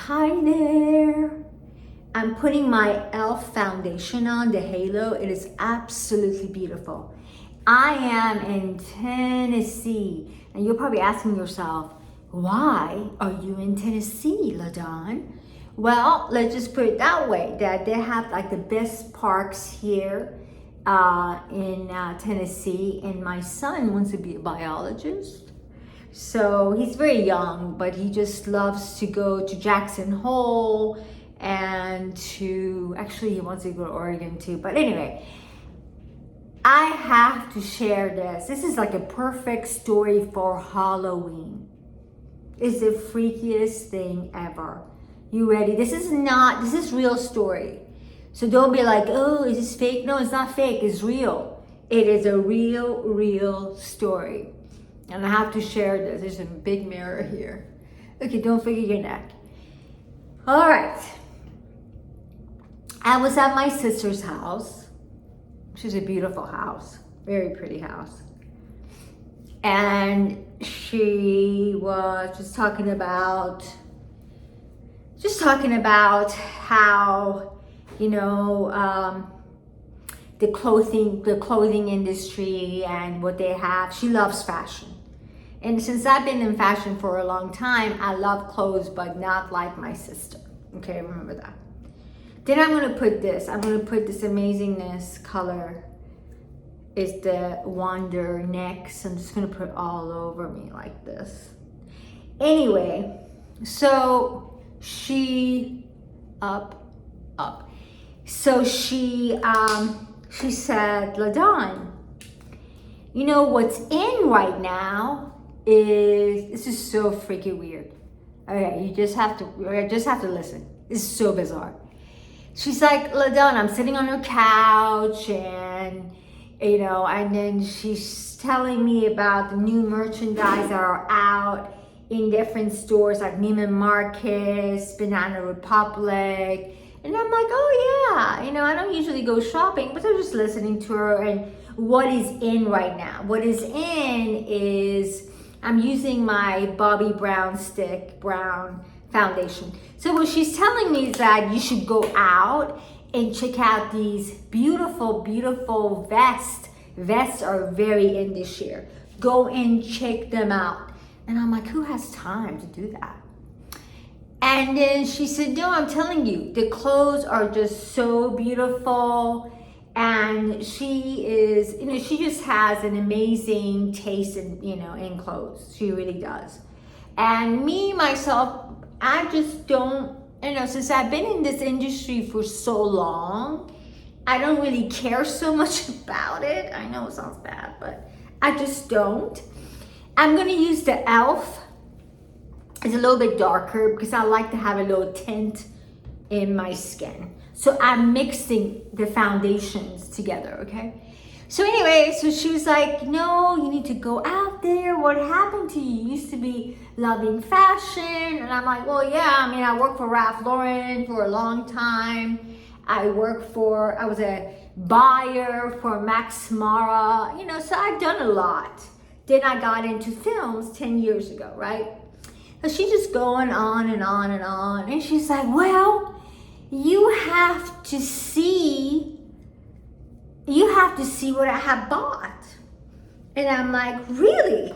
Hi there. I'm putting my e.l.f. foundation on, the halo. It is absolutely beautiful. I am in Tennessee, and you're probably asking yourself, why are you in Tennessee, Ladon? Well, let's just put it that way, that they have like the best parks here in Tennessee, and my son wants to be a biologist. So he's very young, but he just loves to go to Jackson Hole and actually he wants to go to Oregon too. But anyway, I have to share this. This is like a perfect story for Halloween. It's the freakiest thing ever. You ready? This is real story. So don't be like, oh, is this fake? No, it's not fake, it's real. It is a real story. And I have to share this. There's a big mirror here. Okay, don't forget your neck. All right. I was at my sister's house. She's a beautiful house, very pretty house. And she was just talking about how, you know, the clothing industry and what they have. She loves fashion. And since I've been in fashion for a long time, I love clothes, but not like my sister. Okay, remember that. Then I'm gonna put this amazingness color. Is the Wonder Next. I'm just gonna put it all over me like this. Anyway, so she So she said, Ladon, you know what's in right now is, this is so freaking weird. Okay, you just have to listen. This is so bizarre. She's like, Ladon, I'm sitting on her couch and, you know, and then she's telling me about the new merchandise that are out in different stores like Neiman Marcus, Banana Republic. And I'm like, oh yeah, you know, I don't usually go shopping, but I'm just listening to her and what is in right now. What is in is, I'm using my Bobbi Brown foundation. So what she's telling me is that you should go out and check out these beautiful vests. Vests are very in this year. Go and check them out. And I'm like, who has time to do that? And then she said, no, I'm telling you, the clothes are just so beautiful. And she is, you know, she just has an amazing taste in, you know, in clothes. She really does. And me, myself, I just don't, you know, since I've been in this industry for so long, I don't really care so much about it. I know it sounds bad, but I just don't. I'm gonna use the e.l.f. It's a little bit darker because I like to have a little tint in my skin. So I'm mixing the foundations together, okay? So anyway, so she was like, no, you need to go out there. What happened to you? You used to be loving fashion. And I'm like, well, yeah, I mean, I worked for Ralph Lauren for a long time. I was a buyer for Max Mara, you know, so I've done a lot. Then I got into films 10 years ago, right? So she's just going on and on and on. And she's like, well, you have to see what I have bought. And I'm like, really?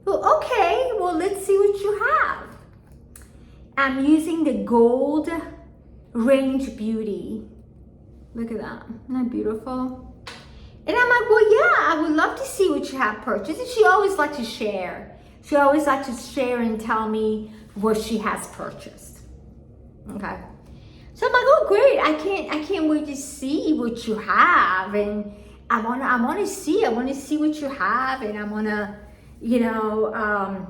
Well, okay, well, let's see what you have. I'm using the Gold Range Beauty. Look at that, isn't that beautiful? And I'm like, well, yeah, I would love to see what you have purchased. And she always likes to share. She always likes to share and tell me what she has purchased. Okay. So I'm like, oh great, I can't wait to see what you have, and I wanna see what you have, and I wanna, you know,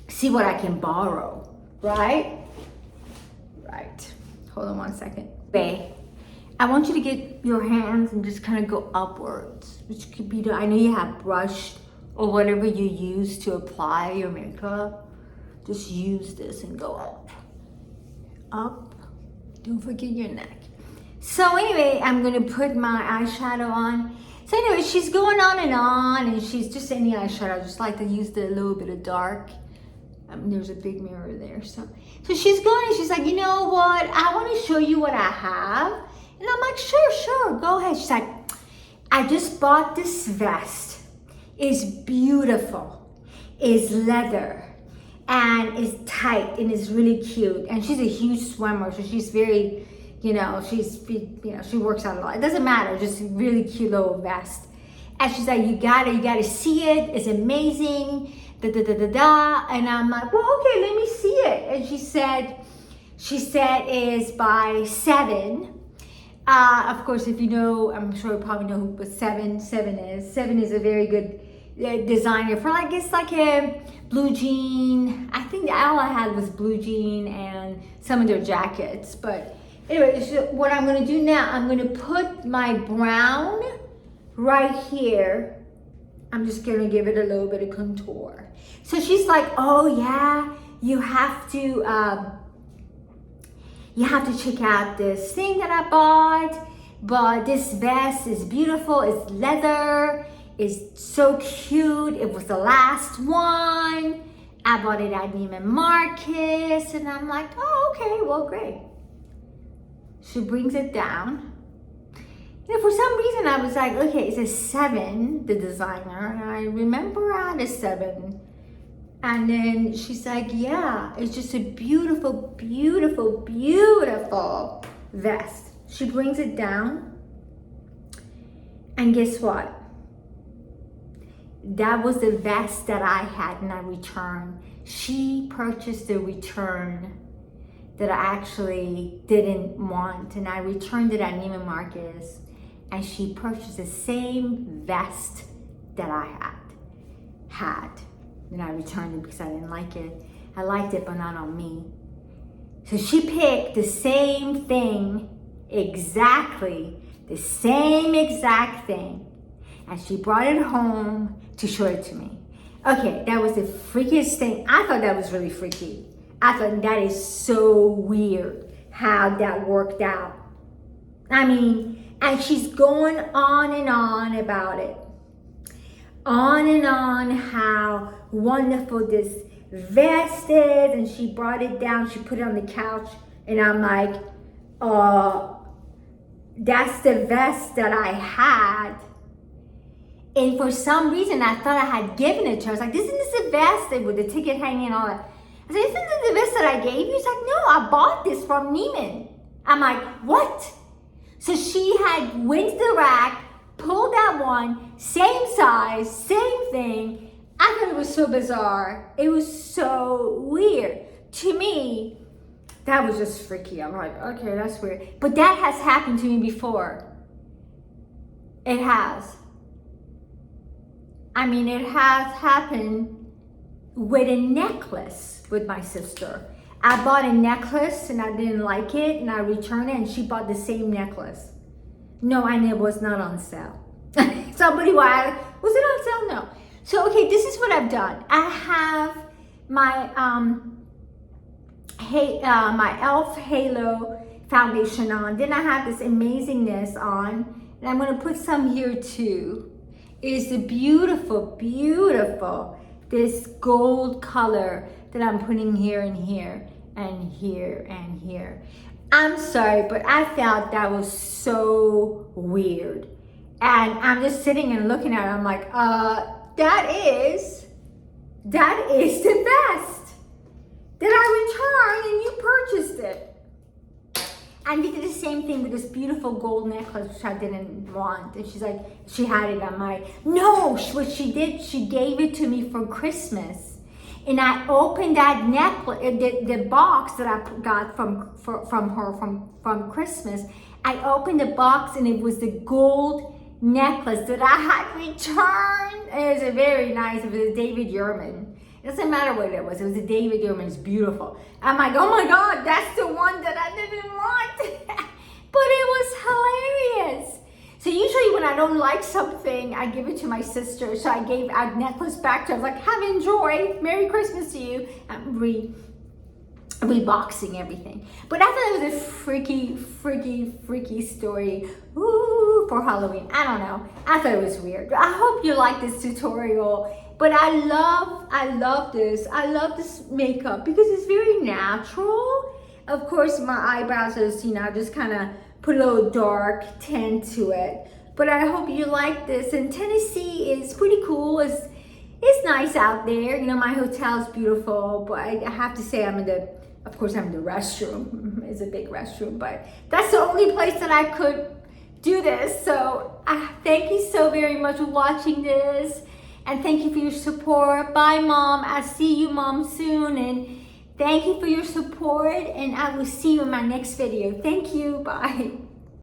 see what I can borrow, right? Right. Hold on one second. Okay. I want you to get your hands and just kind of go upwards, which could be, I know you have brush or whatever you use to apply your makeup. Just use this and go up. Up. Don't forget your neck. So anyway, I'm gonna put my eyeshadow on. So anyway, she's going on, and she's just any eyeshadow. I just like to use the little bit of dark There's a big mirror there. So she's going and she's like, you know what? I want to show you what I have. And I'm like, sure, go ahead. She's like, I just bought this vest. It's beautiful. It's leather. And it's tight and it's really cute. And she's a huge swimmer, so she's very, she works out a lot. It doesn't matter, just a really cute little vest. And she's like, you gotta see it. It's amazing. And I'm like, well, okay, let me see it. And she said it's by Seven. Of course, if you know, I'm sure you probably know who Seven is. Seven is a very good designer for it's like a blue jean. I think all I had was blue jean and some of their jackets. But anyway, so what I'm gonna do now, I'm gonna put my brown right here. I'm just gonna give it a little bit of contour. So she's like, oh yeah, you have to check out this thing that I bought. But this vest is beautiful, it's leather, it's so cute. It was the last one. I bought it at Neiman Marcus. And I'm like, oh, okay, well, great. She brings it down. For some reason, I was like, okay, it's a Seven, the designer. And I remember I had a Seven. And then she's like, yeah, it's just a beautiful, beautiful, beautiful vest. She brings it down. And guess what? That was the vest that I had and I returned. She purchased the return that I actually didn't want. And I returned it at Neiman Marcus. And she purchased the same vest that I had. And I returned it because I didn't like it. I liked it, but not on me. So she picked the same thing, exactly the same exact thing. And she brought it home to show it to me. Okay, that was the freakiest thing. I thought that was really freaky. I thought that is so weird how that worked out. I mean, and she's going on and on about it. On and on how wonderful this vest is. And she brought it down, she put it on the couch. And I'm like, that's the vest that I had. And for some reason, I thought I had given it to her. I was like, isn't this a vest with the ticket hanging and all that? I said, isn't this the vest that I gave you? She's like, no, I bought this from Neiman. I'm like, what? So she went to the rack, pulled that one, same size, same thing. I thought it was so bizarre. It was so weird. To me, that was just freaky. I'm like, okay, that's weird. But that has happened to me before. It has. I mean, it has happened with a necklace with my sister. I bought a necklace and I didn't like it and I returned it and she bought the same necklace. No, and it was not on sale. Somebody, why? Was it on sale? No. So, okay, this is what I've done. I have my my e.l.f. Halo foundation on. Then I have this Amazingness on. And I'm going to put some here too. It's a beautiful, beautiful, this gold color that I'm putting here and here and here and here. I'm sorry, but I felt that was so weird. And I'm just sitting and looking at it. I'm like, that is the vest that I returned and you purchased it. And we did the same thing with this beautiful gold necklace, which I didn't want. And she's like, she had it. I'm like, no, what she did, she gave it to me for Christmas. And I opened that necklace, the box that I got from her from Christmas. I opened the box and it was the gold necklace that I had returned. It was very nice. It was a David Yurman. It doesn't matter what it was. It was a David Yurman. It's beautiful. I'm like, oh my God, that's the one that I didn't want. But it was hilarious. So usually when I don't like something, I give it to my sister. So I gave a necklace back to her. I was like, have enjoy. Merry Christmas to you. I'm reboxing everything. But I thought it was a freaky, freaky, freaky story. Ooh, for Halloween. I don't know. I thought it was weird. I hope you like this tutorial. But I love this. I love this makeup because it's very natural. Of course, my eyebrows is, you know, I just kind of put a little dark tint to it. But I hope you like this. And Tennessee is pretty cool. It's nice out there. You know, my hotel is beautiful, but I have to say of course I'm in the restroom. It's a big restroom, but that's the only place that I could do this. So thank you so very much for watching this. And thank you for your support. Bye, Mom. I'll see you, Mom, soon. And thank you for your support. And I will see you in my next video. Thank you. Bye.